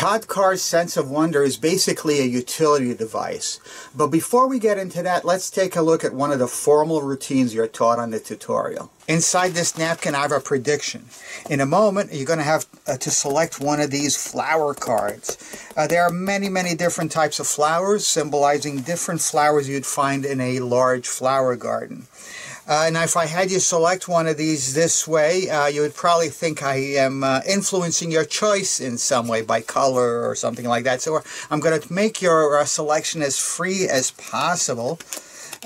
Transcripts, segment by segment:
Todd Karr's Sense of Wonder is basically a utility device. But before we get into that, let's take a look at one of the formal routines you're taught on the tutorial. Inside this napkin, I have a prediction. In a moment, you're going to have to select one of these flower cards. There are many, many different types of flowers, symbolizing different flowers you'd find in a large flower garden. And if I had you select one of these this way, you would probably think I am influencing your choice in some way by color or something like that. So I'm going to make your selection as free as possible.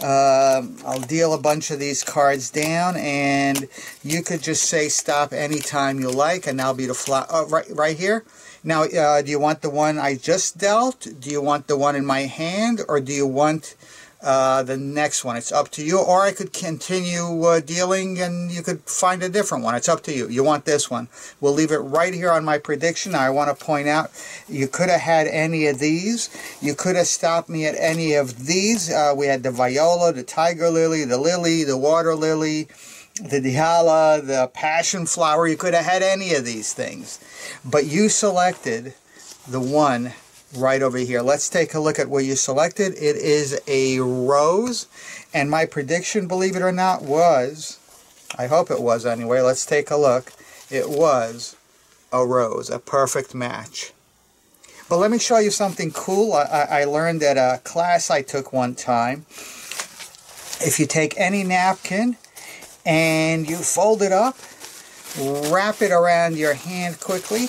I'll deal a bunch of these cards down, and you could just say stop anytime you like, and that'll be the flower right here. Now, do you want the one I just dealt? Do you want the one in my hand, or do you want the next one? It's up to you. Or I could continue dealing and you could find a different one. It's up to you. You want this one. We'll leave it right here on my prediction. I want to point out you could have had any of these. You could have stopped me at any of these. We had the viola, the tiger lily, the water lily, the dihala, the passion flower. You could have had any of these things. But you selected the one right over here. Let's take a look at what you selected. It is a rose, and my prediction, believe it or not, was, I hope it was anyway, let's take a look. It was a rose, a perfect match. But let me show you something cool I learned at a class I took one time. If you take any napkin and you fold it up, wrap it around your hand quickly,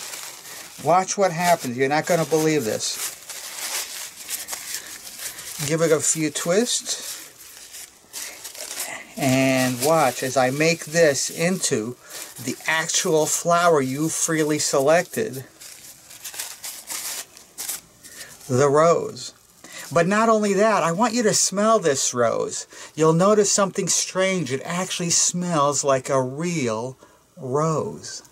watch what happens. You're not going to believe this. Give it a few twists. And watch as I make this into the actual flower you freely selected. The rose. But not only that, I want you to smell this rose. You'll notice something strange. It actually smells like a real rose.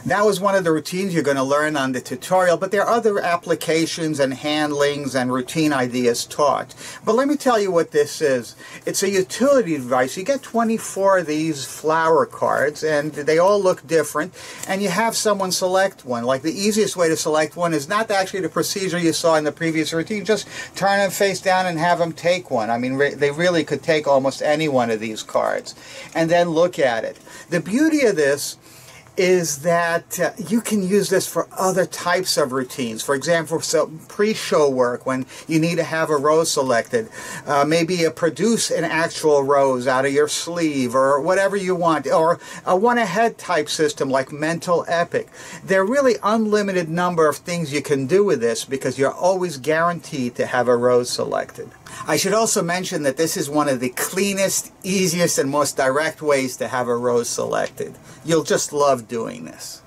That was one of the routines you're going to learn on the tutorial, but there are other applications and handlings and routine ideas taught. But let me tell you what this is. It's a utility device. You get 24 of these flower cards, and they all look different, and you have someone select one. Like, the easiest way to select one is not actually the procedure you saw in the previous routine. Just turn them face down and have them take one. I mean, they really could take almost any one of these cards, and then look at it. The beauty of this is that you can use this for other types of routines. For example, pre-show work when you need to have a rose selected. Maybe produce an actual rose out of your sleeve or whatever you want. Or a one-ahead type system like Mental Epic. There are really unlimited number of things you can do with this because you're always guaranteed to have a rose selected. I should also mention that this is one of the cleanest, easiest, and most direct ways to have a rose selected. You'll just love doing this.